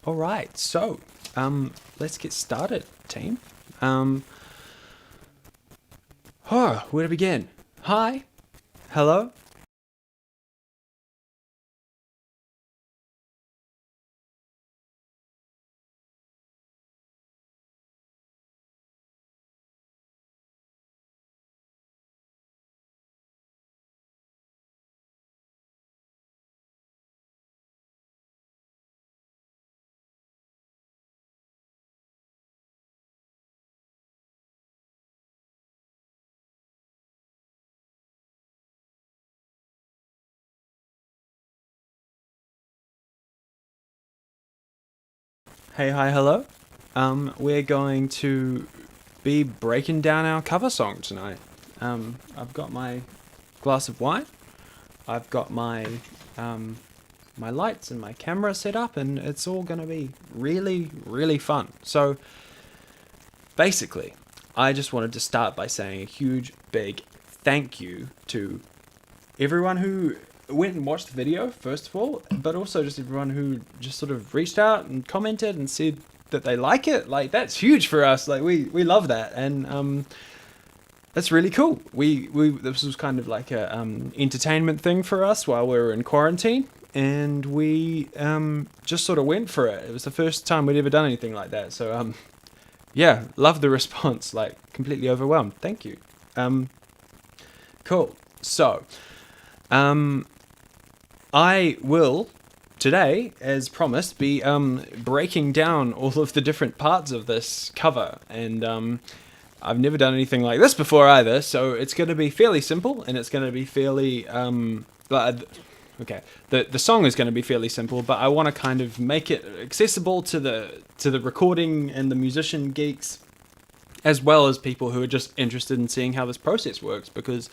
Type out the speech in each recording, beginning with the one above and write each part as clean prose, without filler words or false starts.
All right, so let's get started, team. Where to begin? Hi, hello. Hey, hi, hello. We're going to be breaking down our cover song tonight. I've got my glass of wine. I've got my lights and my camera set up, and it's all gonna be really, really fun. So, basically, I just wanted to start by saying a huge, big thank you to everyone who went and watched the video, first of all, but also just everyone who just sort of reached out and commented and said that they like it. Like, that's huge for us. Like, we love that. And that's really cool. We this was kind of like a entertainment thing for us while we were in quarantine, and we just sort of went for it. It was the first time we'd ever done anything like that. So yeah, love the response. Like, completely overwhelmed. Thank you. Cool. So I will today, as promised, be breaking down all of the different parts of this cover, and I've never done anything like this before either, so it's going to be fairly simple, and it's going to be fairly okay. The song is going to be fairly simple, but I want to kind of make it accessible to the recording and the musician geeks, as well as people who are just interested in seeing how this process works, because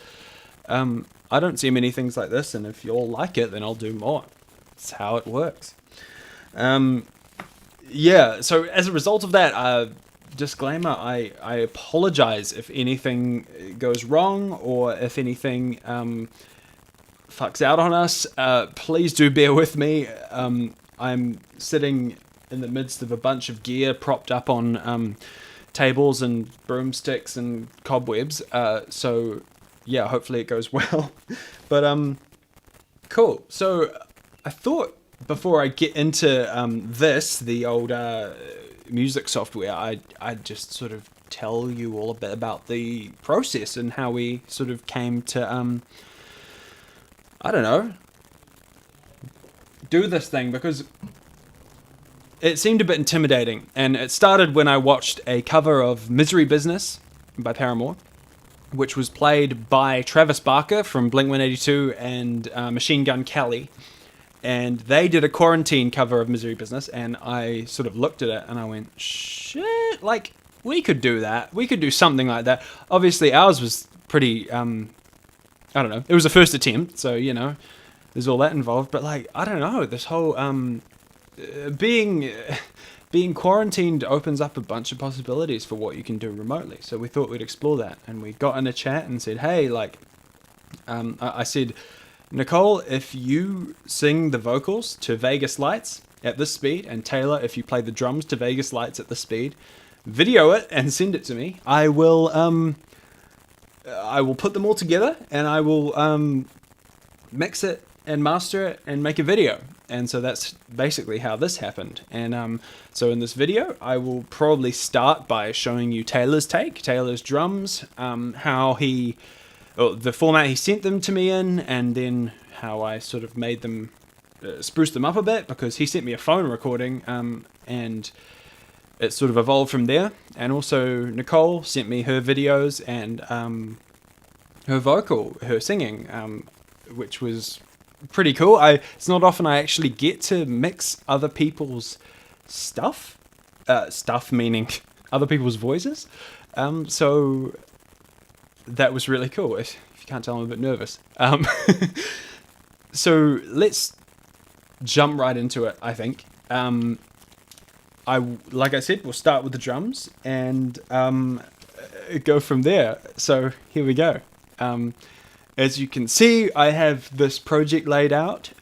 I don't see many things like this, and if you all like it, then I'll do more. That's how it works. Yeah, so as a result of that, disclaimer, I apologize if anything goes wrong or if anything fucks out on us. Please do bear with me. I'm sitting in the midst of a bunch of gear propped up on tables and broomsticks and cobwebs, so yeah, hopefully it goes well. But cool. So I thought before I get into the old music software, I'd just sort of tell you all a bit about the process and how we sort of came to I don't know, do this thing, because it seemed a bit intimidating, and it started when I watched a cover of Misery Business by Paramore, which was played by Travis Barker from Blink-182 and Machine Gun Kelly. And they did a quarantine cover of Misery Business, and I sort of looked at it and I went, shit, like, we could do that. We could do something like that. Obviously, ours was pretty, I don't know, it was a first attempt, so, you know, there's all that involved. But, like, I don't know, this whole, being quarantined opens up a bunch of possibilities for what you can do remotely. So we thought we'd explore that, and we got in a chat and said, hey, like, I said, Nicole, if you sing the vocals to Vegas Lights at this speed, and Taylor, if you play the drums to Vegas Lights at this speed, video it and send it to me. I will put them all together, and I will mix it and master it and make a video. And so that's basically how this happened. And so in this video, I will probably start by showing you Taylor's take, Taylor's drums, the format he sent them to me in, and then how I sort of made them, spruce them up a bit, because he sent me a phone recording, and it sort of evolved from there. And also Nicole sent me her videos and her singing, which was pretty cool. It's not often I actually get to mix other people's stuff, stuff meaning other people's voices. So that was really cool. If you can't tell, I'm a bit nervous. So let's jump right into it, I think. Like I said, we'll start with the drums and go from there. So here we go. As you can see, I have this project laid out.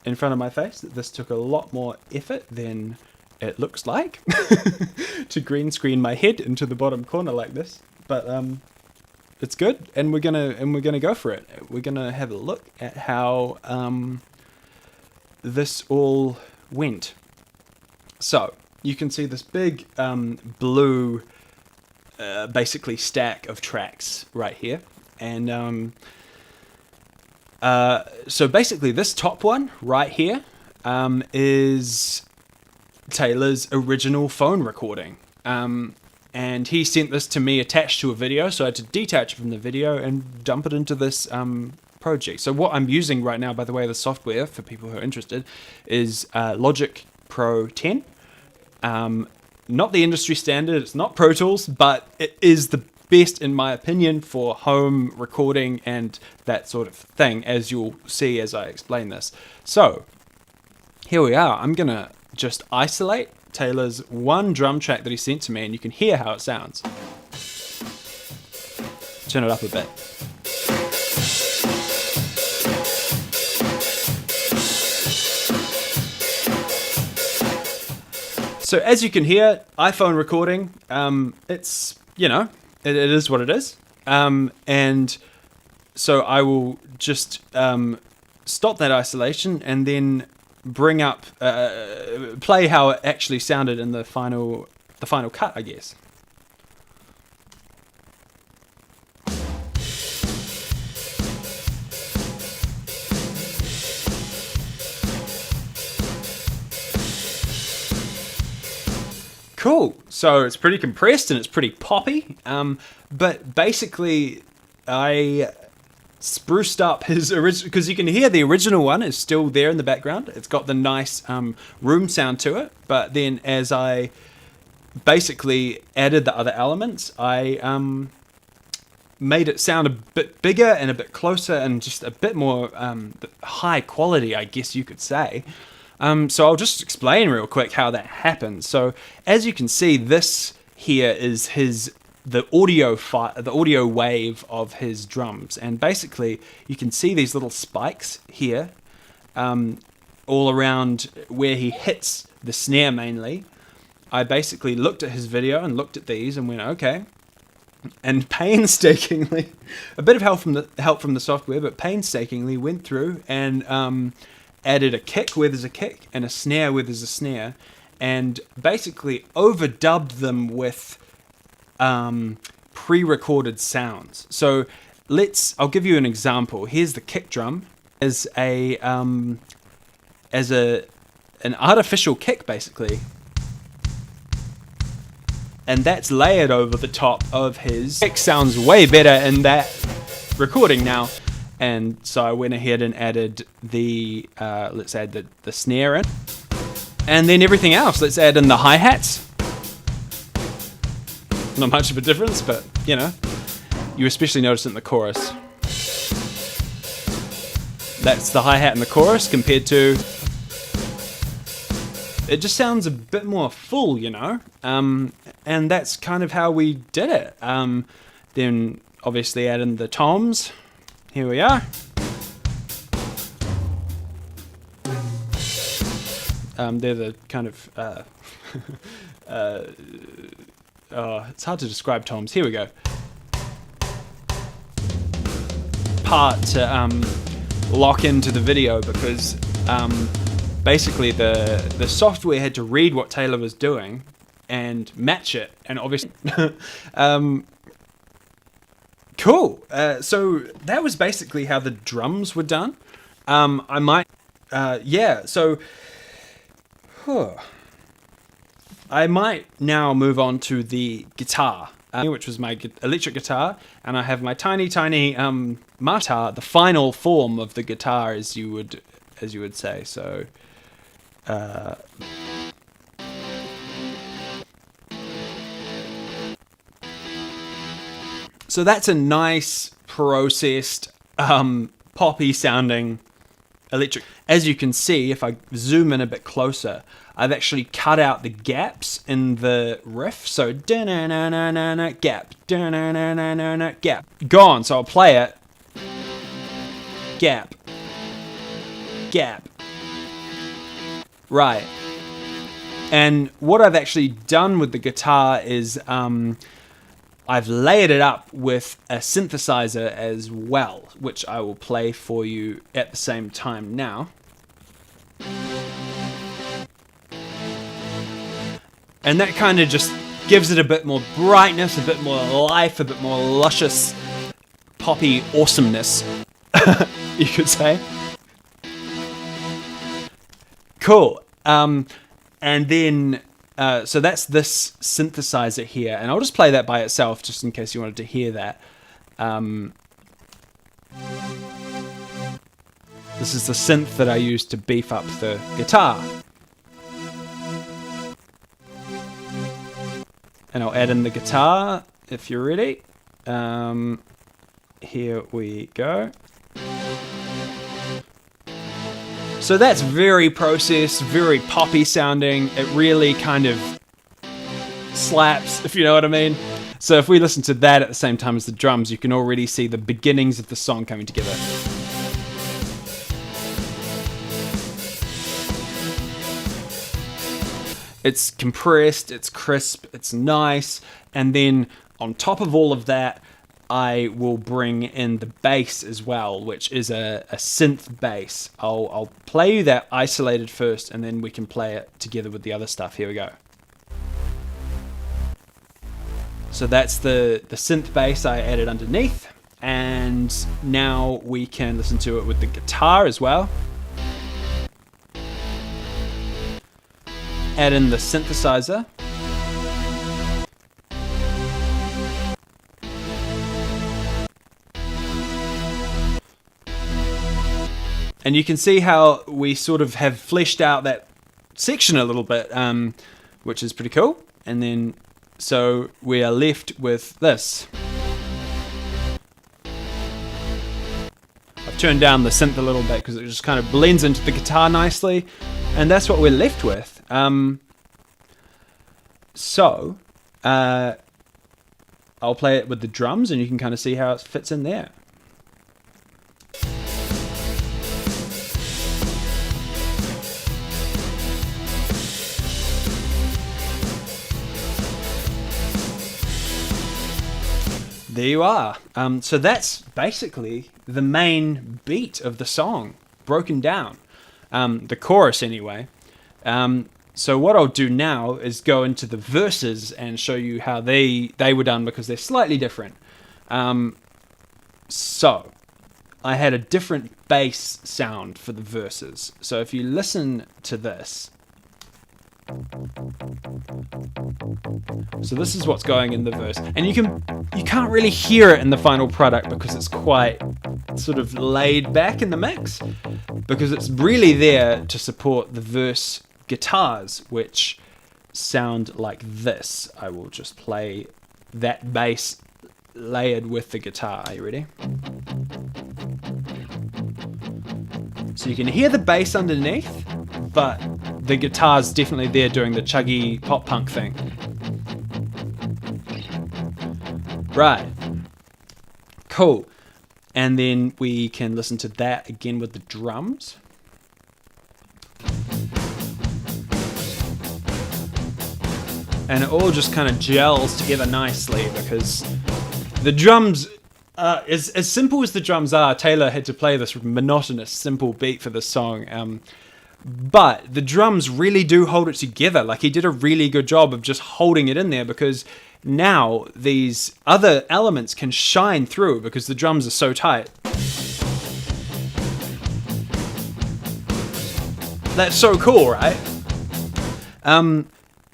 in front of my face that this took a lot more effort than it looks like to green screen my head into the bottom corner like this. But it's good, and we're gonna go for it. We're gonna have a look at how this all went. So you can see this big blue basically stack of tracks right here, and so basically this top one right here is Taylor's original phone recording, and he sent this to me attached to a video, so I had to detach it from the video and dump it into this project. So what I'm using right now, by the way, the software for people who are interested is Logic Pro 10. Not the industry standard, it's not Pro Tools, but it is the best in my opinion for home recording and that sort of thing, as you'll see as I explain this. So here we are. I'm gonna just isolate Taylor's one drum track that he sent to me, and you can hear how it sounds. Turn it up a bit. So as you can hear, iPhone recording, it's, you know, it is what it is. And so I will just stop that isolation and then bring up, play how it actually sounded in the final cut, I guess. Cool. So it's pretty compressed and it's pretty poppy. But basically, I spruced up his original, because you can hear the original one is still there in the background. It's got the nice room sound to it. But then as I basically added the other elements, I made it sound a bit bigger and a bit closer and just a bit more high quality, I guess you could say. So I'll just explain real quick how that happens. So as you can see, this here is the audio wave of his drums, and basically you can see these little spikes here, all around where he hits the snare mainly. I basically looked at his video and looked at these and went, okay, and painstakingly, a bit of help from the software, but painstakingly went through and added a kick where there's a kick and a snare where there's a snare, and basically overdubbed them with pre-recorded sounds. So I'll give you an example. Here's the kick drum as an artificial kick basically, and that's layered over the top of his kick. Sounds way better in that recording now. And so I went ahead and added the, let's add the snare in. And then everything else, let's add in the hi-hats. Not much of a difference, but, you know, you especially notice it in the chorus. That's the hi-hat in the chorus compared to... It just sounds a bit more full, you know? And that's kind of how we did it. Then obviously add in the toms. Here we are. They're the kind of it's hard to describe toms. Here we go. Part to lock into the video, because basically the software had to read what Taylor was doing and match it, and obviously cool. So that was basically how the drums were done. I might, so I might now move on to the guitar, which was my electric guitar, and I have my tiny Matar, the final form of the guitar, as you would say. So so that's a nice processed poppy sounding electric. As you can see, if I zoom in a bit closer, I've actually cut out the gaps in the riff. So da-na-na-na-na-na, gap, da-na-na-na-na-na, gap, gone. So I'll play it. Gap, gap, Right. And what I've actually done with the guitar is I've layered it up with a synthesizer as well, which I will play for you at the same time now. And that kind of just gives it a bit more brightness, a bit more life, a bit more luscious, poppy awesomeness, you could say. Cool. And then, so that's this synthesizer here, and I'll just play that by itself just in case you wanted to hear that. This is the synth that I use to beef up the guitar. And I'll add in the guitar if you're ready. Here we go. So that's very processed, very poppy sounding. It really kind of slaps, if you know what I mean. So if we listen to that at the same time as the drums, you can already see the beginnings of the song coming together. It's compressed, it's crisp, it's nice, and then on top of all of that, I will bring in the bass as well, which is a synth bass. I'll play you that isolated first, and then we can play it together with the other stuff. Here we go. So that's the synth bass I added underneath, and now we can listen to it with the guitar as well. Add in the synthesizer. And you can see how we sort of have fleshed out that section a little bit, which is pretty cool. And then, so we are left with this. I've turned down the synth a little bit because it just kind of blends into the guitar nicely. And that's what we're left with. So, I'll play it with the drums and you can kind of see how it fits in there. There you are. So that's basically the main beat of the song, broken down. The chorus anyway. So what I'll do now is go into the verses and show you how they were done, because they're slightly different. So I had a different bass sound for the verses. So if you listen to this. So this is what's going in the verse, and you can't really hear it in the final product because it's quite sort of laid back in the mix, because it's really there to support the verse guitars, which sound like this. I will just play that bass layered with the guitar. Are you ready? So you can hear the bass underneath, but the guitar's definitely there doing the chuggy pop punk thing. Right. Cool. And then we can listen to that again with the drums. And it all just kind of gels together nicely, because the drums, as simple as the drums are, Taylor had to play this monotonous, simple beat for this song. But the drums really do hold it together. Like, he did a really good job of just holding it in there, because now these other elements can shine through because the drums are so tight. That's so cool, right?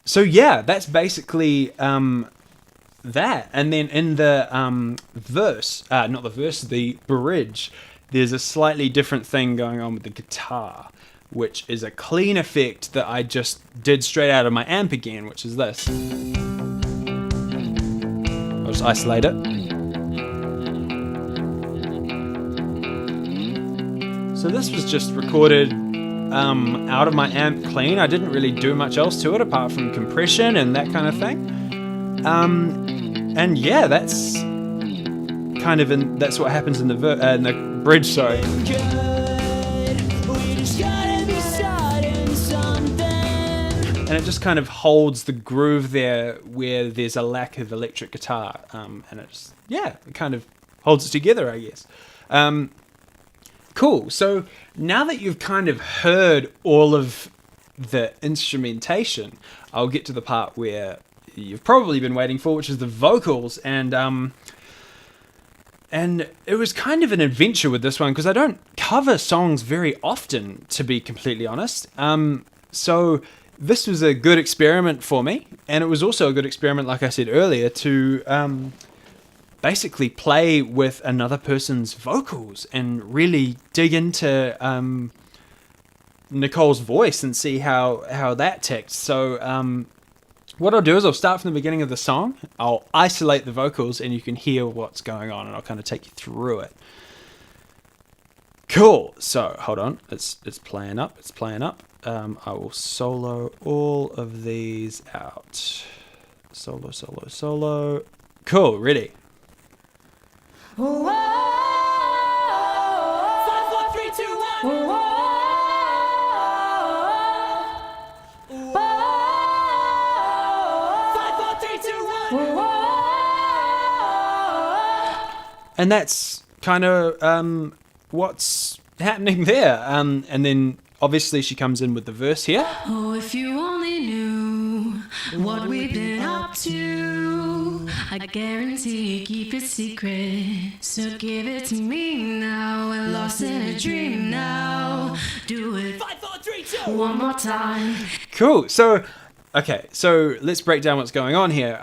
So yeah, that's basically that. And then in the verse, not the verse, the bridge, there's a slightly different thing going on with the guitar, which is a clean effect that I just did straight out of my amp again, which is this. I'll just isolate it. So this was just recorded out of my amp clean. I didn't really do much else to it apart from compression and that kind of thing. And yeah, that's kind of that's what happens in the bridge. Sorry. and it just kind of holds the groove there where there's a lack of electric guitar, and it kind of holds it together, I guess. Cool. So now that you've kind of heard all of the instrumentation, I'll get to the part where you've probably been waiting for, which is the vocals, and it was kind of an adventure with this one because I don't cover songs very often, to be completely honest. So this was a good experiment for me, and it was also a good experiment, like I said earlier, to basically play with another person's vocals and really dig into Nicole's voice and see how that ticks. So what I'll do is I'll start from the beginning of the song, I'll isolate the vocals, and you can hear what's going on, and I'll kind of take you through it. Cool. So hold on, it's playing up. I will solo all of these out. Solo. Cool. Ready? 5, 4, 3, 2, 1. And that's kind of what's happening there. And then obviously she comes in with the verse here. Oh, if you only knew what we've been up to, I guarantee you keep it secret. So give it to me now. We're lost in a dream now. Do it 5, 4, 3, 2. One more time. Cool. So let's break down what's going on here.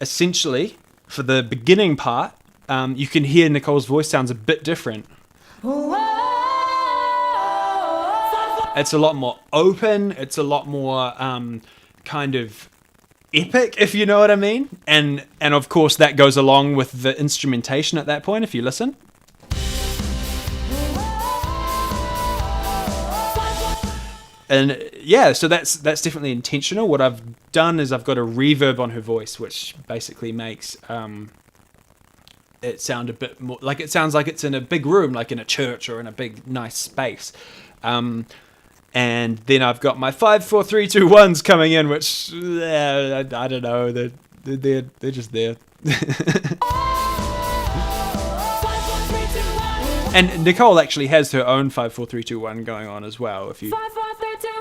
Essentially, for the beginning part, you can hear Nicole's voice sounds a bit different. It's a lot more open. It's a lot more kind of epic, if you know what I mean. And of course, that goes along with the instrumentation at that point, if you listen. And yeah, so that's definitely intentional. What I've done is I've got a reverb on her voice, which basically makes it sound a bit more like it sounds like it's in a big room, like in a church or in a big nice space. And then I've got my 5, 4, 3, 2, 1s coming in, which I don't know, they're just there. And Nicole actually has her own 5, 4, 3, 2, 1 going on as well. If you 5, 4, 3, 2, 1.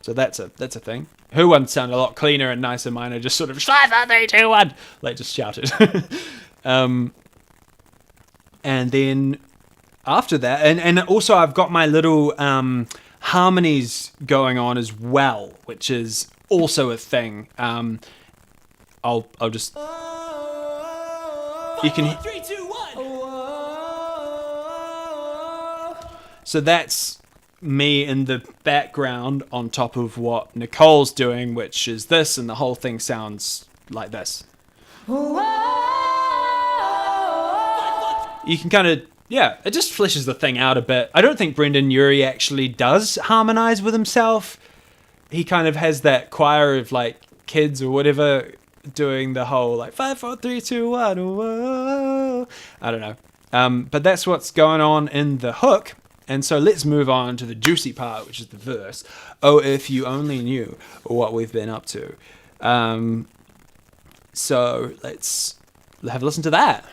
So that's a thing. Her ones sound a lot cleaner and nicer. Mine are just sort of 5, 4, 3, 2, 1, like just shouted. And then after that, and also I've got my little harmonies going on as well, which is also a thing. I'll just you can 5, 4, 3, 2, 1. So that's me in the background on top of what Nicole's doing, which is this, and the whole thing sounds like this. You can kind of, it just fleshes the thing out a bit. I don't think Brendan Urie actually does harmonize with himself. He kind of has that choir of like kids or whatever doing the whole like 5, 4, 3, 2, 1. Whoa. I don't know. But that's what's going on in the hook. And so let's move on to the juicy part, which is the verse. Oh, if you only knew what we've been up to. So let's have a listen to that.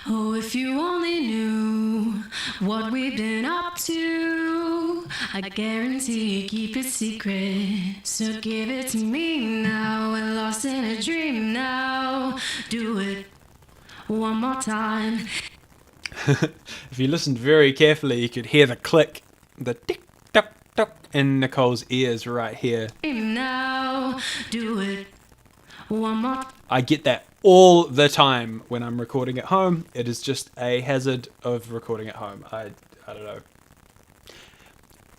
Oh, if you only knew what we've been up to, I guarantee you keep it secret. So give it to me now. We're lost in a dream now. Do it one more time. If you listened very carefully, you could hear the click, the tick, tock, tock in Nicole's ears right here. Now, do it one more. I get that all the time when I'm recording at home. It is just a hazard of recording at home. I don't know.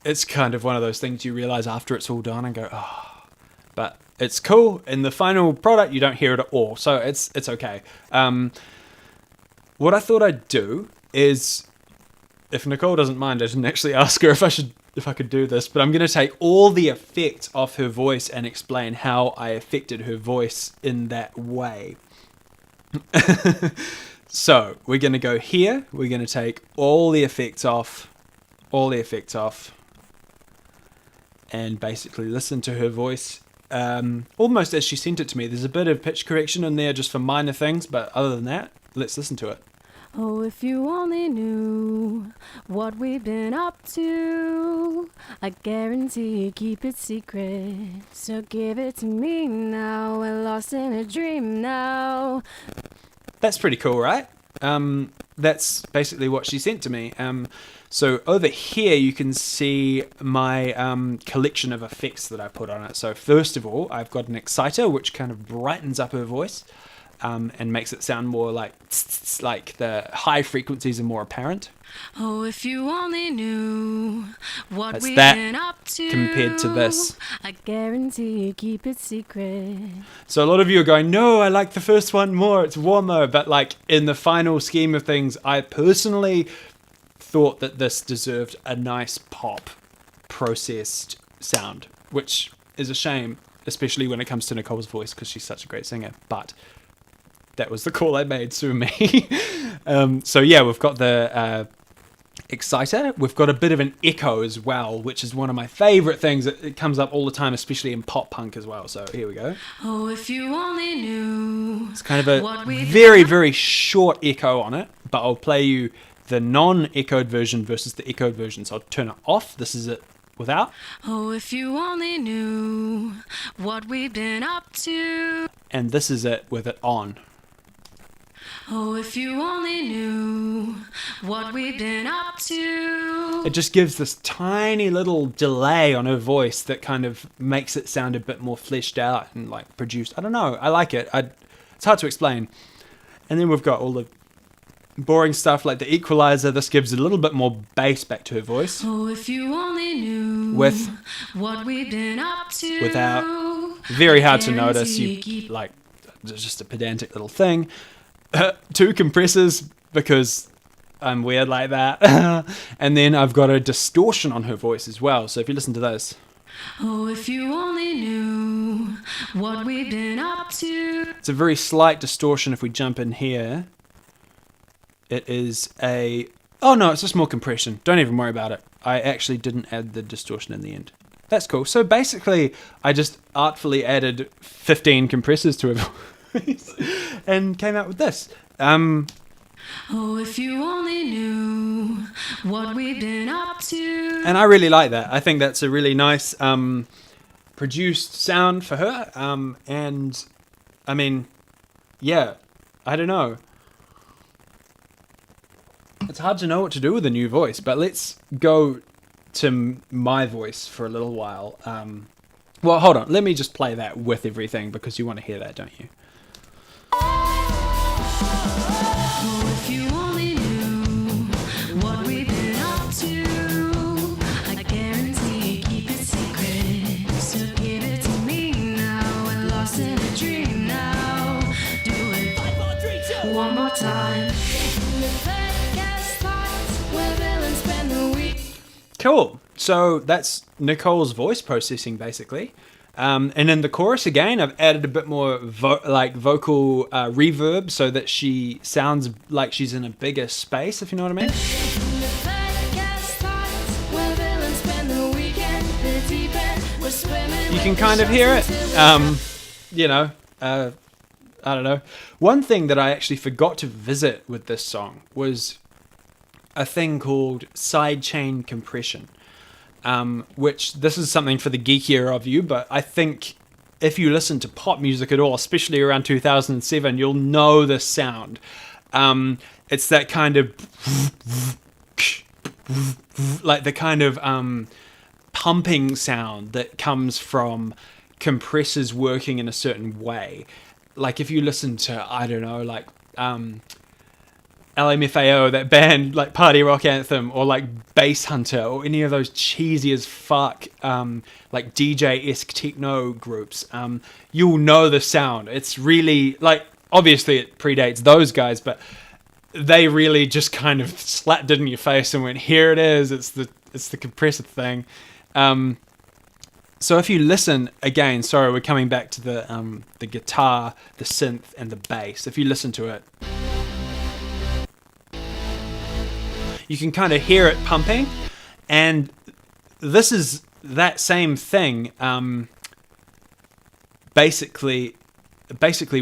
It's kind of one of those things you realize after it's all done and go, oh. But it's cool. In the final product, you don't hear it at all. So it's okay. What I thought I'd do is, if Nicole doesn't mind, I didn't actually ask her if I could do this, but I'm going to take all the effect off her voice and explain how I affected her voice in that way. So we're going to go here. We're going to take all the effects off, and basically listen to her voice almost as she sent it to me. There's a bit of pitch correction in there just for minor things, but other than that, let's listen to it. Oh, if you only knew what we've been up to, I guarantee you keep it secret. So give it to me now. We're lost in a dream now. That's pretty cool, right? That's basically what she sent to me. So over here you can see my collection of effects that I put on it. So first of all, I've got an exciter which kind of brightens up her voice and makes it sound more like the high frequencies are more apparent. Oh, if you only knew what That's we've that been up to, compared to this. I guarantee you keep it secret. So a lot of you are going, no, I like the first one more, it's warmer. But like in the final scheme of things, I personally thought that this deserved a nice pop processed sound, which is a shame, especially when it comes to Nicole's voice because she's such a great singer. But that was the call I made, sue me. So yeah, we've got the exciter. We've got a bit of an echo as well, which is one of my favorite things. It comes up all the time, especially in pop punk as well. So here we go. Oh, if you only knew. It's kind of a very, very short echo on it, but I'll play you the non-echoed version versus the echoed version. So I'll turn it off. This is it without. Oh, if you only knew what we've been up to. And this is it with it on. Oh, if you only knew what we've been up to. It just gives this tiny little delay on her voice that kind of makes it sound a bit more fleshed out and like produced. I don't know. I like it. It's hard to explain. And then we've got all the boring stuff like the equalizer. This gives a little bit more bass back to her voice. Oh, if you only knew with what we've been up to. Without. Very hard to notice. You like it's just a pedantic little thing. 2 compressors because I'm weird like that. And then I've got a distortion on her voice as well. So if you listen to this. Oh, if you only knew what we've been up to. It's a very slight distortion. If we jump in here, it is a... Oh no, it's just more compression. Don't even worry about it. I actually didn't add the distortion in the end. That's cool. So basically, I just artfully added 15 compressors to her voice and came out with this. Oh, if you only knew what we've been up to. And I really like that. I think that's a really nice produced sound for her. And I mean, yeah, I don't know. It's hard to know what to do with a new voice, but let's go to my voice for a little while. Well, hold on. Let me just play that with everything because you want to hear that, don't you? Oh, if you only knew what we've been up to, I guarantee you keep it secret. So give it to me now. We're lost in a dream now. Do it 5, 4, 3, 2. One more time. Cool. So that's Nicole's voice processing, basically. And in the chorus, again, I've added a bit more vocal reverb so that she sounds like she's in a bigger space, if you know what I mean. You can kind of hear it. You know, I don't know. One thing that I actually forgot to visit with this song was a thing called sidechain compression, which this is something for the geekier of you, but I think if you listen to pop music at all, especially around 2007, you'll know this sound. It's that kind of like the kind of pumping sound that comes from compressors working in a certain way. Like if you listen to, I don't know, like LMFAO, that band, like Party Rock Anthem, or like Bass Hunter, or any of those cheesy as fuck, like DJ-esque techno groups, you'll know the sound. It's really, like, obviously it predates those guys, but they really just kind of slapped it in your face and went, here it is, it's the compressor thing. So if you listen, again, sorry, we're coming back to the guitar, the synth, and the bass. If you listen to it, you can kind of hear it pumping, and this is that same thing, basically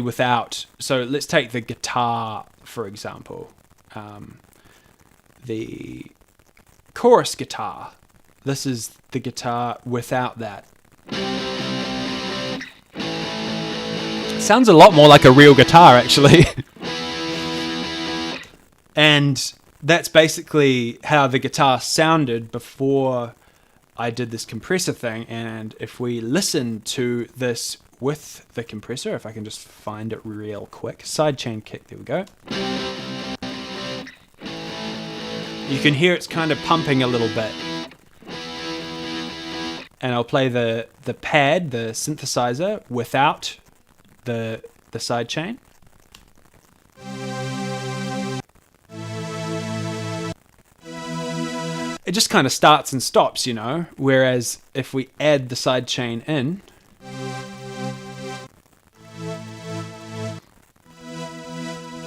without. So let's take the guitar for example. The chorus guitar. This is the guitar without that. Sounds a lot more like a real guitar, actually. And that's basically how the guitar sounded before I did this compressor thing. And if we listen to this with the compressor, if I can just find it real quick. Sidechain kick, there we go. You can hear it's kind of pumping a little bit. And I'll play the pad, the synthesizer, without the sidechain. It just kind of starts and stops, you know. Whereas if we add the sidechain in,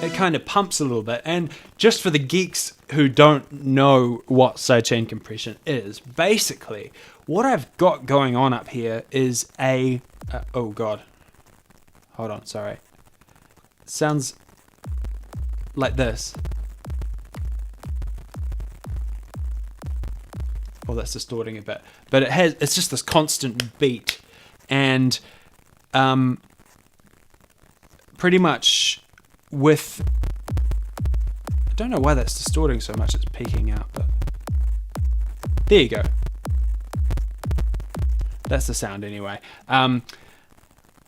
it kind of pumps a little bit. And just for the geeks who don't know what sidechain compression is, basically what I've got going on up here is a oh god, hold on, sorry, it sounds like this. Oh, that's distorting a bit, but it's just this constant beat. And pretty much with, I don't know why that's distorting so much, it's peaking out, but there you go. That's the sound anyway.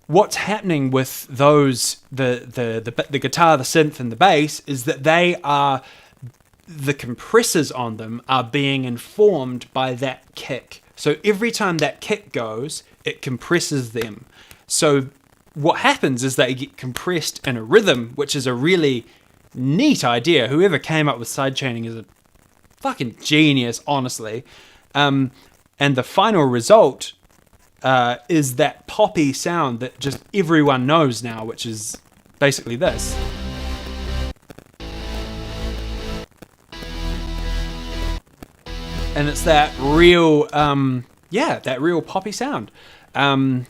What's happening with those, the guitar, the synth, and the bass is that the compressors on them are being informed by that kick. So every time that kick goes, it compresses them. So what happens is they get compressed in a rhythm, which is a really neat idea. Whoever came up with sidechaining is a fucking genius, honestly. And the final result is that poppy sound that just everyone knows now, which is basically this. And it's that real, that real poppy sound. And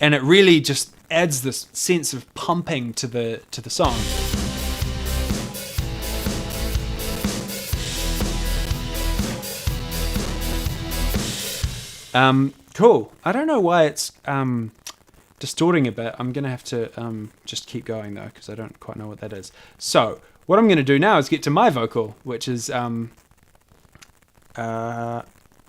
it really just adds this sense of pumping to the song. Cool. I don't know why it's distorting a bit. I'm going to have to just keep going though, because I don't quite know what that is. So what I'm going to do now is get to my vocal, which is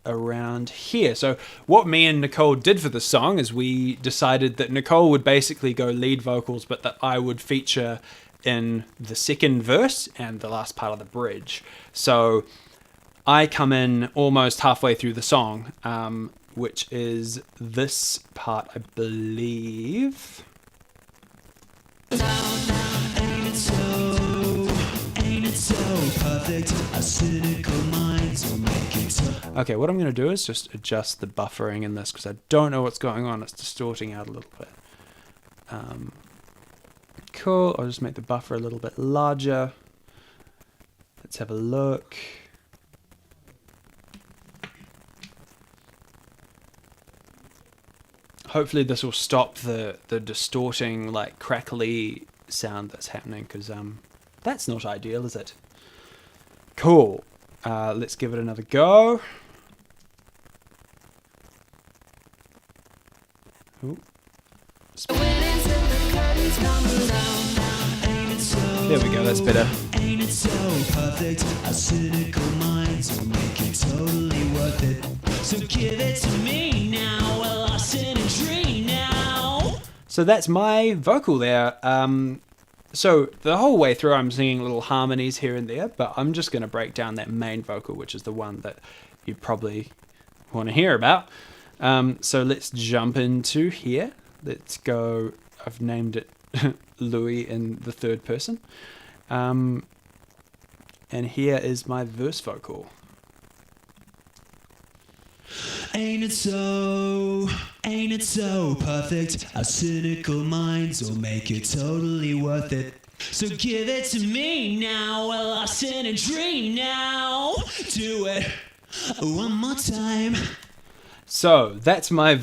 around here. So what me and Nicole did for the song is we decided that Nicole would basically go lead vocals, but that I would feature in the second verse and the last part of the bridge. So I come in almost halfway through the song, which is this part, I believe. Okay, what I'm going to do is just adjust the buffering in this because I don't know what's going on. It's distorting out a little bit. Cool. I'll just make the buffer a little bit larger. Let's have a look. Hopefully this will stop the distorting, like, crackly sound that's happening, because that's not ideal, is it? Cool. Let's give it another go. Ooh. There we go, that's better. Ain't it so perfect? A cynical mind will make it totally worth it. So give it to me now, well, I sit and dream now. So that's my vocal there. So the whole way through I'm singing little harmonies here and there, but I'm just going to break down that main vocal, which is the one that you probably want to hear about. So let's jump into here. Let's go, I've named it Louis in the third person. And here is my verse vocal. Ain't it so perfect? Our cynical minds will make it totally worth it. So give it to me now, well, I sit and dream now. Do it one more time. So that's my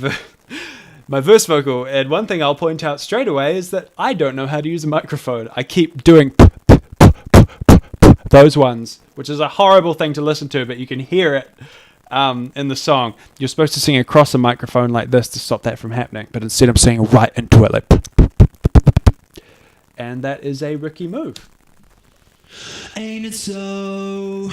my verse vocal, and one thing I'll point out straight away is that I don't know how to use a microphone. I keep doing those ones, which is a horrible thing to listen to, but you can hear it in the song. You're supposed to sing across a microphone like this to stop that from happening, but instead I'm singing right into it, like, and that is a Ricky move. Ain't it so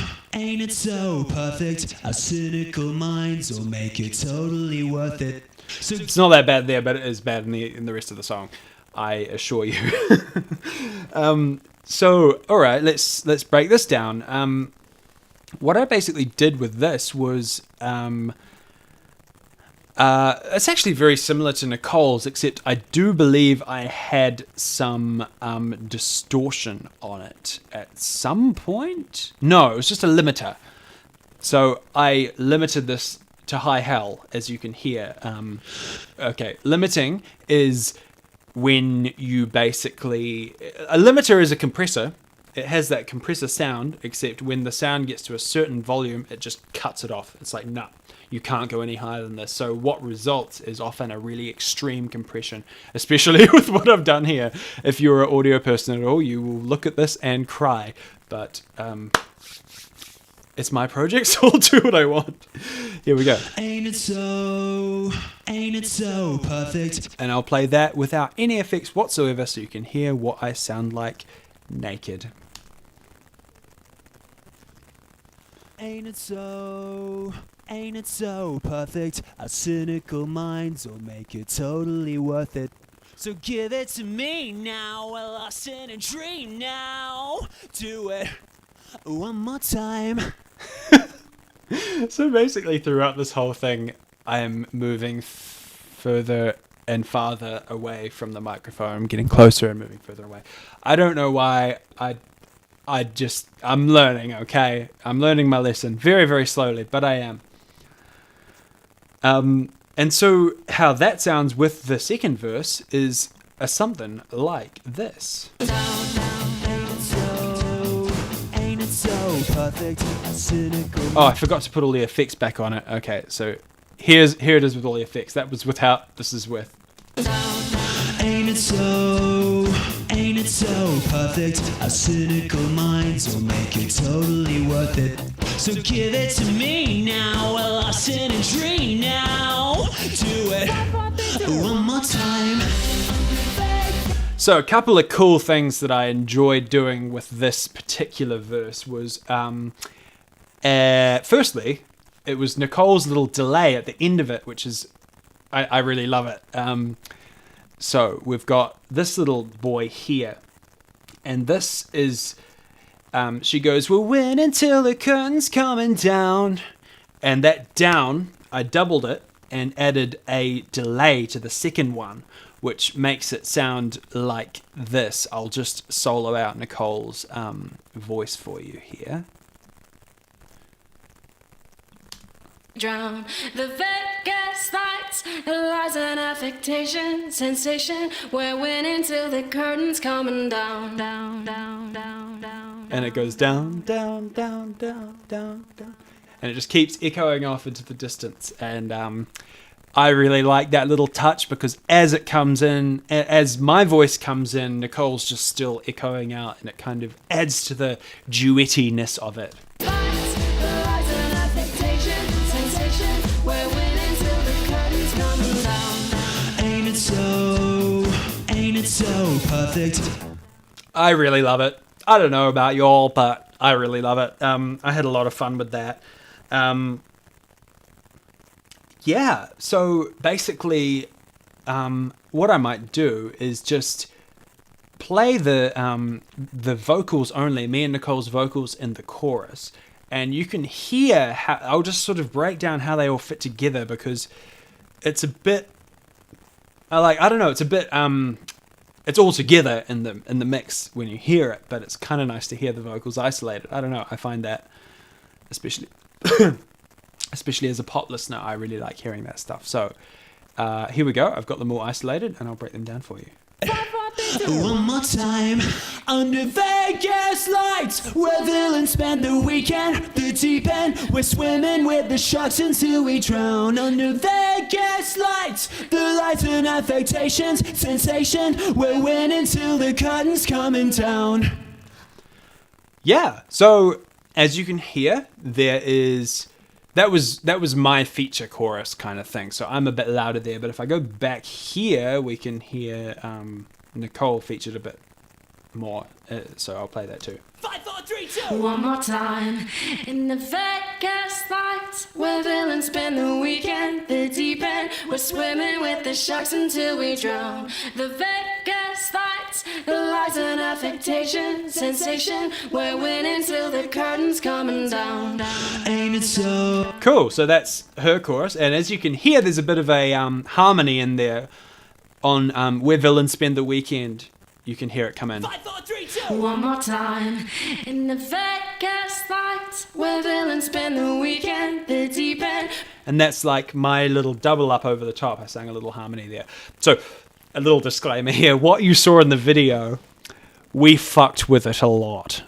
perfect? Our cynical minds will make it totally worth it. So It's not that bad there, but it is bad in the rest of the song, I assure you. So, all right, let's break this down. What I basically did with this was it's actually very similar to Nicole's, except I do believe I had some distortion on it at some point. No, it was just a limiter. So I limited this to high hell, as you can hear. Okay, limiting is when you basically... A limiter is a compressor. It has that compressor sound, except when the sound gets to a certain volume, it just cuts it off. It's like, nah, you can't go any higher than this. So what results is often a really extreme compression, especially with what I've done here. If you're an audio person at all, you will look at this and cry. But it's my project, so I'll do what I want. Here we go. ain't it so perfect? And I'll play that without any effects whatsoever so you can hear what I sound like naked. Ain't it so perfect? Our cynical minds will make it totally worth it. So give it to me now, we're lost in a dream now. Do it one more time. So basically throughout this whole thing, I am moving further and farther away from the microphone. I'm getting closer and moving further away. I don't know why. I'm learning, okay? I'm learning my lesson very, very slowly, but I am. And so how that sounds with the second verse is something like this. Ain't it so perfect? Our cynical Oh, I forgot to put all the effects back on it. Okay, so here it is with all the effects. That was without, this is with. Ain't it so perfect? Our cynical minds will make it totally worth it. So give it to me now, we're lost in a dream now. Do it one more time. So a couple of cool things that I enjoyed doing with this particular verse was, firstly, it was Nicole's little delay at the end of it, which is, I really love it. So we've got this little boy here, and this is, she goes, we'll win until the curtain's coming down. And that down, I doubled it and added a delay to the second one, which makes it sound like this. I'll just solo out Nicole's voice for you here. Drown the Vegas lights, the lies and affectation, sensation. We're winning till the curtain's coming down, down, down, down, down. And it goes down, down, down, down, down, down. And it just keeps echoing off into the distance. And I really like that little touch because as it comes in, as my voice comes in, Nicole's just still echoing out, and it kind of adds to the duettiness of it. Lights, the lies and affectation, sensation. We're winning till the curtain's coming down. Ain't it so perfect? I really love it. I don't know about y'all, but I really love it. I had a lot of fun with that. Yeah, so basically, what I might do is just play the vocals only, me and Nicole's vocals in the chorus, and you can hear how I'll just sort of break down how they all fit together because it's a bit, I don't know, it's a bit, it's all together in the mix when you hear it, but it's kind of nice to hear the vocals isolated. I don't know, I find that especially as a pop listener, I really like hearing that stuff. So here we go. I've got them all isolated, and I'll break them down for you. One more time. Under Vegas lights, where villains spend the weekend. The deep end, we're swimming with the sharks until we drown. Under Vegas lights, the lights and affectations. Sensation, we're winning till the curtain's coming down. Yeah, so as you can hear, that was my feature chorus kind of thing. So I'm a bit louder there, but if I go back here, we can hear Nicole featured a bit more. So I'll play that too. 5, 4, 3, 2. One more time. In the Vegas lights, where villains spend the weekend. The deep end, we're swimming with the sharks until we drown. The Vegas lights, the lights and affectation. Sensation, we're winning till the curtain's coming down. Ain't it so? Cool, so that's her chorus, and as you can hear, there's a bit of a harmony in there on where villains spend the weekend. You can hear it come in. 5, 4, 3, 2. One more time. In the Vegas lights, where villains spend the weekend. The deep end. And that's like my little double up over the top. I sang a little harmony there. So, a little disclaimer here. What you saw in the video, we fucked with it a lot.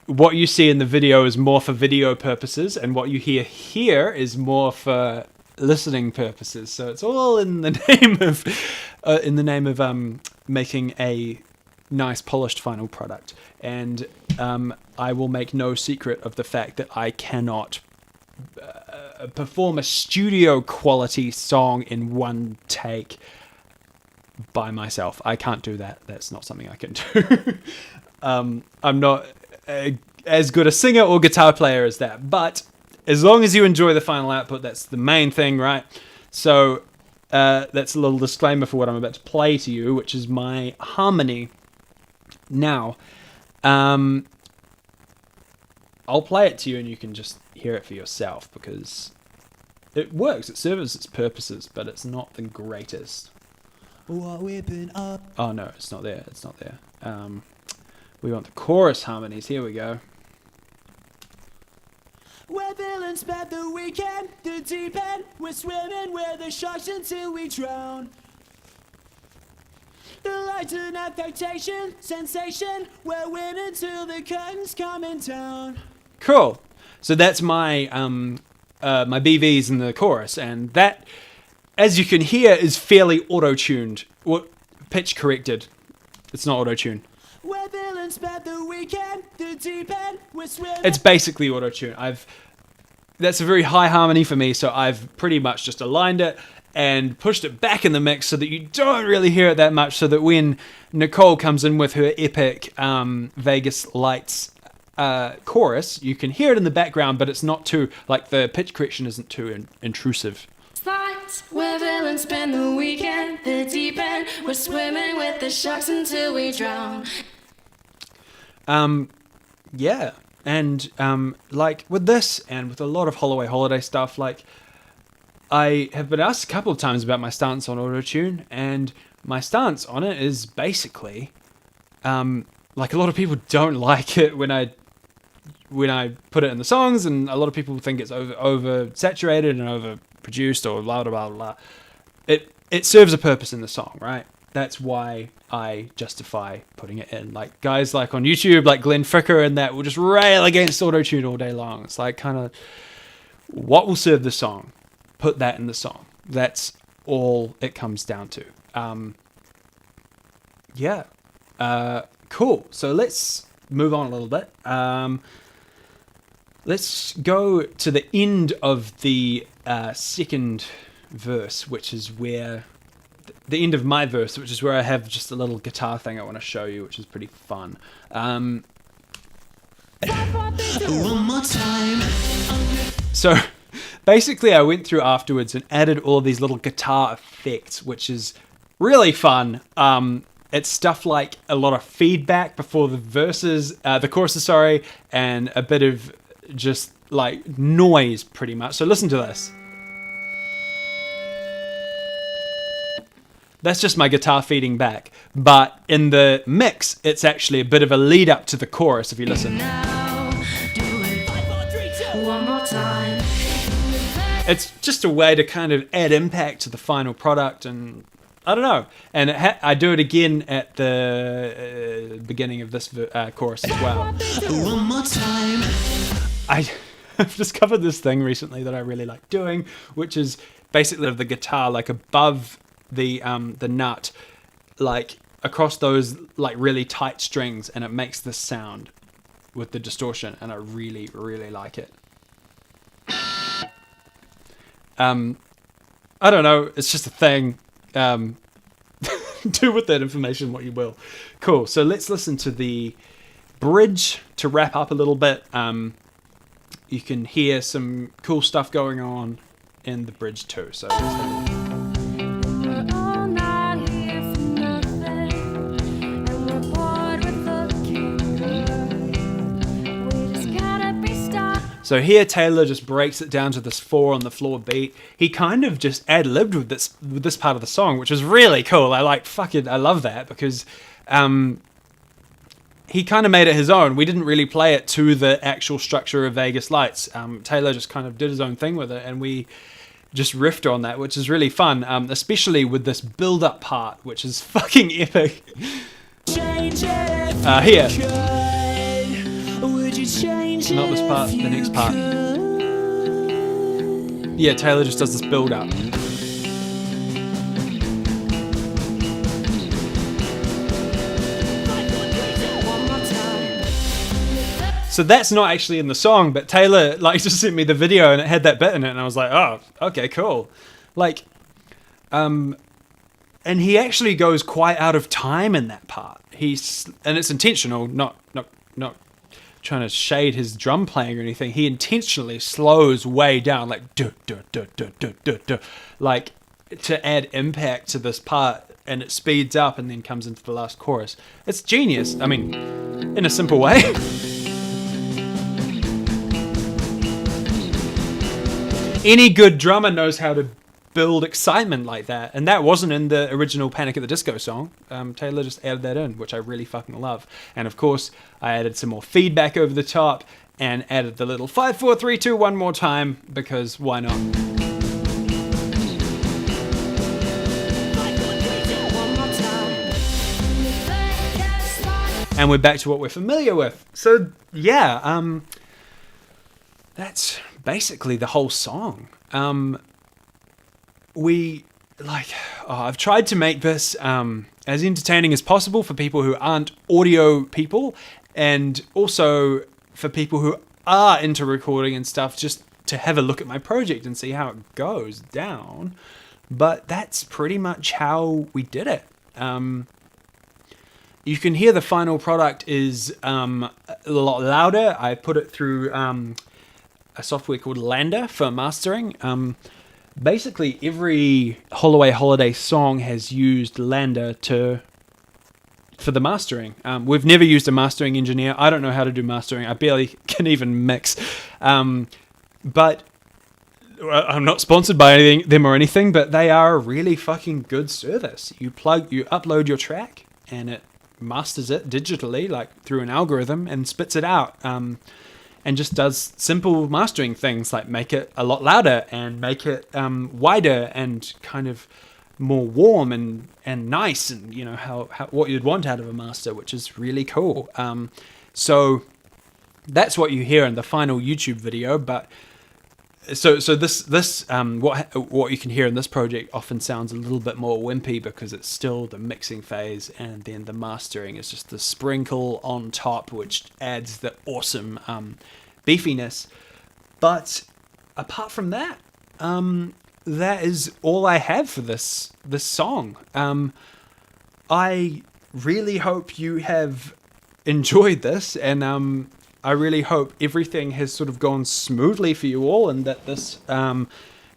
What you see in the video is more for video purposes, and what you hear here is more for listening purposes. So it's all in the name of making a nice polished final product. And I will make no secret of the fact that I cannot perform a studio quality song in one take by myself. I can't do that. That's not something I can do. I'm not as good a singer or guitar player as that, but as long as you enjoy the final output, that's the main thing, right? So that's a little disclaimer for what I'm about to play to you, which is my harmony. Now, I'll play it to you and you can just hear it for yourself, because it works, it serves its purposes, but it's not the greatest. What we've been up. Oh no, it's not there, it's not there. We want the chorus harmonies, here we go. Where villains spend the weekend, the deep end, we're swimming with the sharks until we drown. The lights and affectation, sensation, we're winning till the curtain's coming down. Cool. So that's my my BVs in the chorus, and that, as you can hear, is fairly auto-tuned, or pitch corrected. It's not auto-tuned. Where villains spend the weekend, the deep end, we're swimming. It's basically auto-tune. That's a very high harmony for me, so I've pretty much just aligned it and pushed it back in the mix so that you don't really hear it that much, so that when Nicole comes in with her epic Vegas Lights chorus, you can hear it in the background, but it's not too, like, the pitch correction isn't too intrusive. Lights, where villains spend the weekend. The deep end, we're swimming with the sharks until we drown. Yeah, and like with this and with a lot of Holloway Holiday stuff, like, I have been asked a couple of times about my stance on autotune, and my stance on it is basically, like, a lot of people don't like it when I put it in the songs, and a lot of people think it's over saturated and over produced or blah blah blah blah. It serves a purpose in the song, right? That's why I justify putting it in. Like, guys like on YouTube, like Glenn Fricker and that, will just rail against autotune all day long. It's like, kind of, what will serve the song? Put that in the song. That's all it comes down to. Yeah. Cool. So let's move on a little bit. Let's go to the end of the second verse, which is where the end of my verse, which is where I have just a little guitar thing I want to show you, which is pretty fun. One more time. So basically I went through afterwards and added all of these little guitar effects, which is really fun. It's stuff like a lot of feedback before the choruses, sorry, and a bit of just like noise pretty much. So listen to this. That's just my guitar feeding back. But in the mix, it's actually a bit of a lead up to the chorus if you listen. Now, do it. 5, 4, 3, 2. One more time. It's just a way to kind of add impact to the final product, and I don't know. And I do it again at the beginning of this chorus as well. One more time. I've discovered this thing recently that I really like doing, which is basically the guitar like above the nut, like across those like really tight strings, and it makes this sound with the distortion, and I really, really like it. I don't know, it's just a thing. Do with that information what you will. Cool, so let's listen to the bridge to wrap up a little bit. You can hear some cool stuff going on in the bridge too. So let's have a look. We're all not here for nothing, and we're bored with looking good. We just gotta be stopped. So here Taylor just breaks it down to this 4 on the floor beat. He kind of just ad-libbed with this part of the song, which is really cool. I love that because he kind of made it his own. We didn't really play it to the actual structure of Vegas Lights. Taylor just kind of did his own thing with it, and we just riffed on that, which is really fun, especially with this build-up part, which is fucking epic. Here. Not this part, the next part. Yeah, Taylor just does this build-up. So that's not actually in the song, but Taylor like just sent me the video and it had that bit in it, and I was like, oh, okay, cool. Like, and he actually goes quite out of time in that part. And it's intentional, not trying to shade his drum playing or anything. He intentionally slows way down, like like to add impact to this part, and it speeds up and then comes into the last chorus. It's genius. I mean, in a simple way. Any good drummer knows how to build excitement like that, and that wasn't in the original Panic at the Disco song. Taylor just added that in, which I really fucking love. And of course, I added some more feedback over the top and added the little 5, 4, 3, 2 one more time, because why not? And we're back to what we're familiar with. So yeah, that's basically the whole song. I've tried to make this as entertaining as possible for people who aren't audio people, and also for people who are into recording and stuff, just to have a look at my project and see how it goes down. But that's pretty much how we did it. You can hear the final product is a lot louder. I put it through a software called Lander for mastering. Basically, every Holloway Holiday song has used Lander for the mastering. We've never used a mastering engineer. I don't know how to do mastering. I barely can even mix. But I'm not sponsored by them or anything, but they are a really fucking good service. You upload your track, and it masters it digitally, like through an algorithm, and spits it out. And just does simple mastering things like make it a lot louder and make it wider and kind of more warm and nice, and you know how what you'd want out of a master, which is really cool. So that's what you hear in the final YouTube video. But so this what you can hear in this project often sounds a little bit more wimpy because it's still the mixing phase, and then the mastering is just the sprinkle on top, which adds the awesome beefiness. But apart from that, that is all I have for this song. I really hope you have enjoyed this, and I really hope everything has sort of gone smoothly for you all, and that this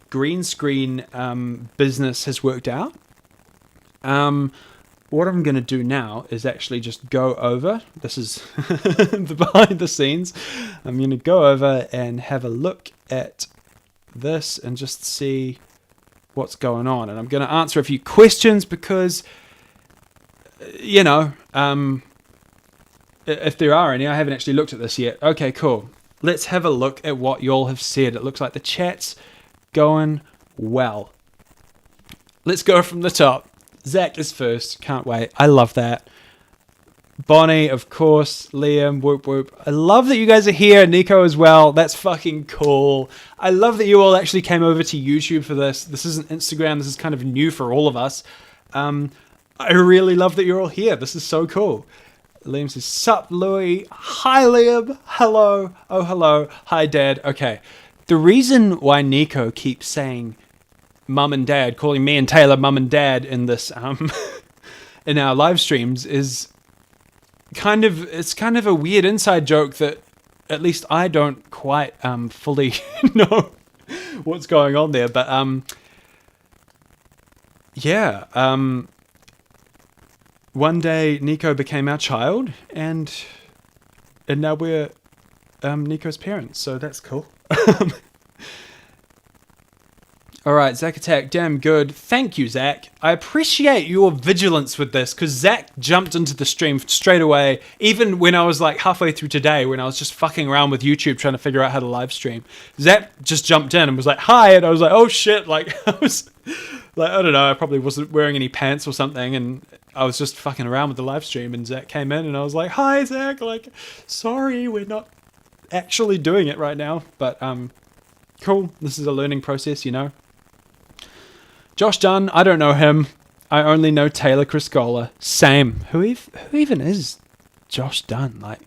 green screen business has worked out. What I'm going to do now is actually just go over. This is the behind the scenes. I'm going to go over and have a look at this and just see what's going on. And I'm going to answer a few questions because, you know, if there are any, I haven't actually looked at this yet. Okay, cool. Let's have a look at what y'all have said. It looks like the chat's going well. Let's go from the top. Zach is first. Can't wait. I love that. Bonnie, of course. Liam, whoop whoop. I love that you guys are here. Nico as well. That's fucking cool. I love that you all actually came over to YouTube for this. This isn't Instagram. This is kind of new for all of us. I really love that you're all here. This is so cool. Liam says, sup, Louie. Hi, Liam. Hello. Oh, hello. Hi, Dad. Okay. The reason why Nico keeps saying mum and dad, calling me and Taylor mum and dad in this, in our live streams is it's kind of a weird inside joke that at least I don't quite, fully know what's going on there. But, yeah, one day Nico became our child and now we're Nico's parents, so that's cool. Alright, Zach Attack, damn good. Thank you, Zach. I appreciate your vigilance with this, because Zach jumped into the stream straight away, even when I was like halfway through today, when I was just fucking around with YouTube trying to figure out how to live stream. Zach just jumped in and was like, hi, and I was like, oh shit, like, I was, like, I don't know, I probably wasn't wearing any pants or something, and I was just fucking around with the live stream, and Zach came in, and I was like, hi, Zach, like, sorry, we're not actually doing it right now, but, cool, this is a learning process, you know. Josh Dunn, I don't know him. I only know Taylor Criscola. Same. Who even is Josh Dunn? Like,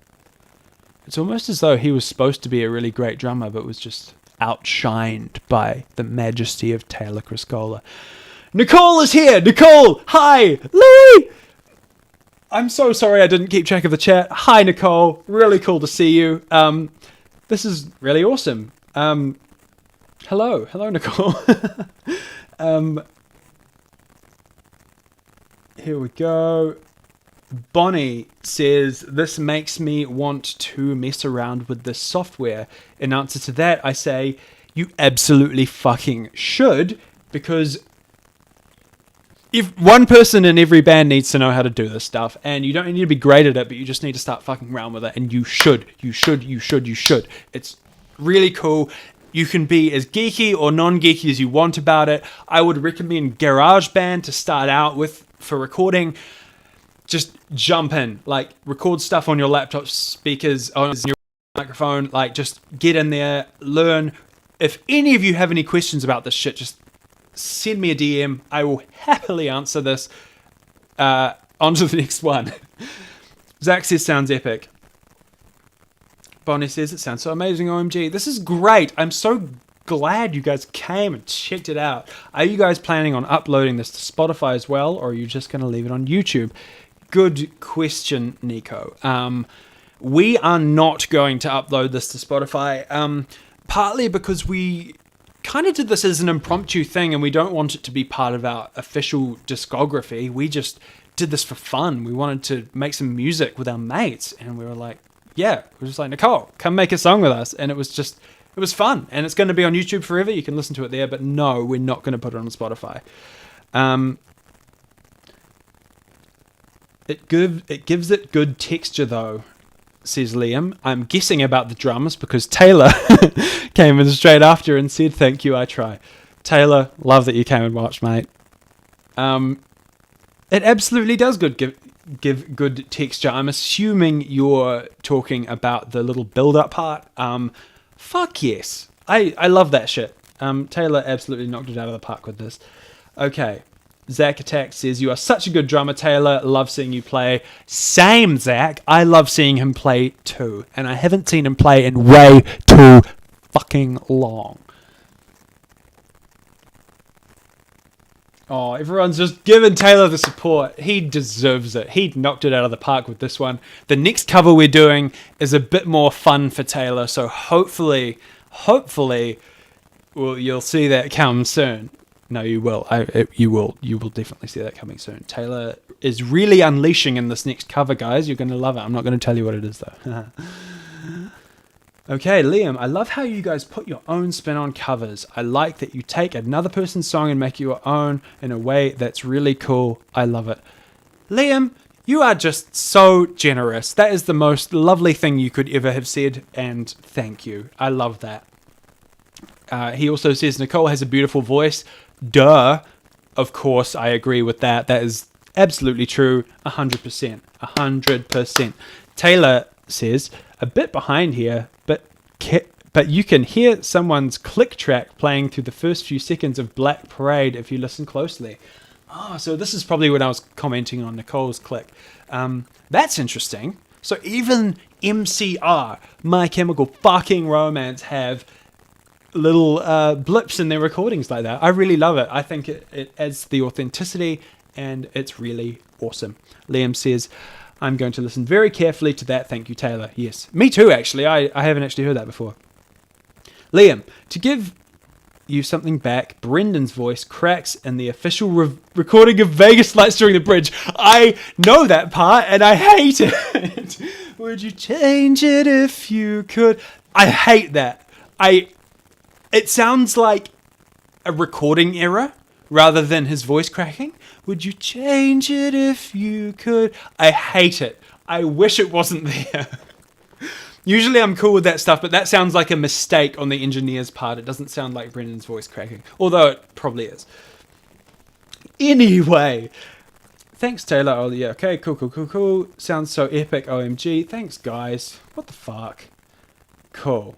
it's almost as though he was supposed to be a really great drummer, but was just outshined by the majesty of Taylor Criscola. Nicole is here! Nicole! Hi! Louie! I'm so sorry I didn't keep track of the chat. Hi, Nicole. Really cool to see you. This is really awesome. Hello. Hello, Nicole. Here we go. Bonnie says, this makes me want to mess around with this software. In answer to that, I say, you absolutely fucking should, because if one person in every band needs to know how to do this stuff, and you don't need to be great at it, but you just need to start fucking around with it, and you should. It's really cool. You can be as geeky or non-geeky as you want about it. I would recommend GarageBand to start out with for recording. Just jump in, like record stuff on your laptop speakers, on your microphone, like just get in there, learn. If any of you have any questions about this shit, just send me a DM. I will happily answer this. On to the next one. Zach says, sounds epic. Bonnie says, it sounds so amazing, OMG. This is great. I'm so glad you guys came and checked it out. Are you guys planning on uploading this to Spotify as well, or are you just going to leave it on YouTube? Good question, Nico. We are not going to upload this to Spotify, partly because we kind of did this as an impromptu thing and we don't want it to be part of our official discography. We just did this for fun. We wanted to make some music with our mates, and we were like, yeah, we're just like, Nicole, come make a song with us. And it was fun. And it's going to be on YouTube forever. You can listen to it there. But no, we're not going to put it on Spotify. It gives it good texture, though, says Liam. I'm guessing about the drums because Taylor came in straight after and said, thank you, I try. Taylor, love that you came and watched, mate. It absolutely does give good texture. I'm assuming you're talking about the little build-up part. Fuck yes. I love that shit. Taylor absolutely knocked it out of the park with this. Okay. Zach Attack says, you are such a good drummer, Taylor. Love seeing you play. Same, Zach. I love seeing him play too. And I haven't seen him play in way too fucking long. Oh, everyone's just giving Taylor the support. He deserves it. He knocked it out of the park with this one. The next cover we're doing is a bit more fun for Taylor, so hopefully, well, you'll see that come soon. No, you will. You will definitely see that coming soon. Taylor is really unleashing in this next cover, guys. You're going to love it. I'm not going to tell you what it is, though. Okay, Liam, I love how you guys put your own spin on covers. I like that you take another person's song and make it your own in a way that's really cool. I love it. Liam, you are just so generous. That is the most lovely thing you could ever have said, and thank you. I love that. He also says, Nicole has a beautiful voice. Duh. of course, I agree with that. That is absolutely true. 100%. 100%. Taylor says, a bit behind here, but you can hear someone's click track playing through the first few seconds of Black Parade if you listen closely. Oh, so this is probably when I was commenting on Nicole's click. That's interesting. So even MCR, My Chemical Fucking Romance, have little blips in their recordings like that. I really love it. I think it adds the authenticity, and it's really awesome. Liam says, I'm going to listen very carefully to that. Thank you, Taylor. Yes, me too, actually. I haven't actually heard that before. Liam, to give you something back, Brendan's voice cracks in the official recording of Vegas Lights during the bridge. I know that part, and I hate it. Would you change it if you could? I hate that. It sounds like a recording error rather than his voice cracking. Would you change it if you could? I hate it. I wish it wasn't there. Usually I'm cool with that stuff, but that sounds like a mistake on the engineer's part. It doesn't sound like Brendan's voice cracking, although it probably is. Anyway, thanks, Taylor. Oh, yeah, okay, cool. Sounds so epic, OMG. Thanks, guys. What the fuck? Cool.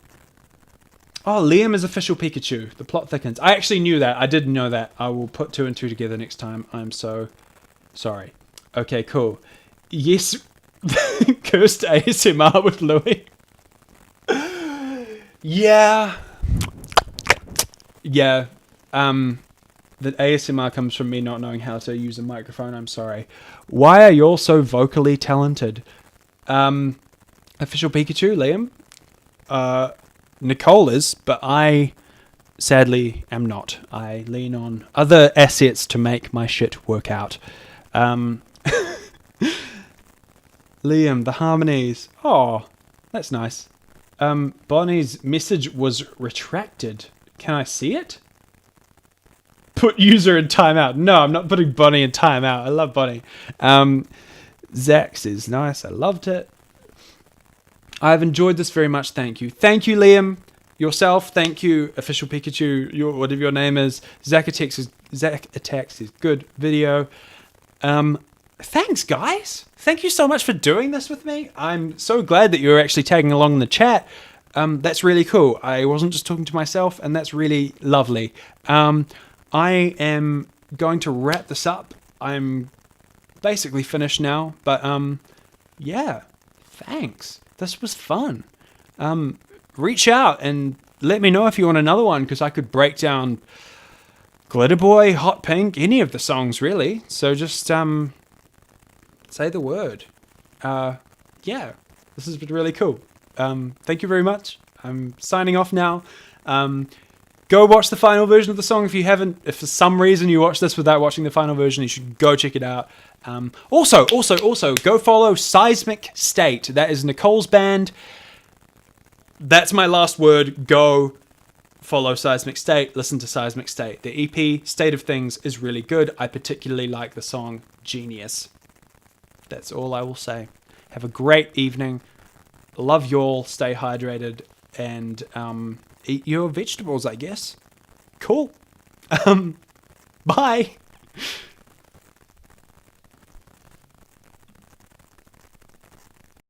Oh, Liam is official Pikachu. The plot thickens. I actually knew that. I didn't know that. I will put 2 and 2 together next time. I'm so sorry. Okay, cool. Yes, cursed ASMR with Louis. Yeah. The ASMR comes from me not knowing how to use a microphone. I'm sorry. Why are you all so vocally talented? Official Pikachu, Liam. Nicole is, but I sadly am not. I lean on other assets to make my shit work out. Liam, the harmonies. Oh, that's nice. Bonnie's message was retracted. Can I see it? Put user in timeout. No, I'm not putting Bonnie in timeout. I love Bonnie. Zach says, nice. I loved it. I've enjoyed this very much. Thank you. Thank you, Liam. Yourself. Thank you, Official Pikachu. Whatever your name is. Zach Attacks is good video. Thanks, guys. Thank you so much for doing this with me. I'm so glad that you're actually tagging along in the chat. That's really cool. I wasn't just talking to myself, and that's really lovely. I am going to wrap this up. I'm basically finished now, but yeah, thanks. This was fun. Reach out and let me know if you want another one, because I could break down Glitter Boy, Hot Pink, any of the songs really. So just say the word. Yeah, this has been really cool. Thank you very much. I'm signing off now. Go watch the final version of the song if you haven't. If for some reason you watch this without watching the final version, you should go check it out. Also, go follow Seismic State. That is Nicole's band. That's my last word. Go follow Seismic State. Listen to Seismic State. The EP, State of Things, is really good. I particularly like the song Genius. That's all I will say. Have a great evening. Love y'all. Stay hydrated. And eat your vegetables, I guess. Cool. Bye.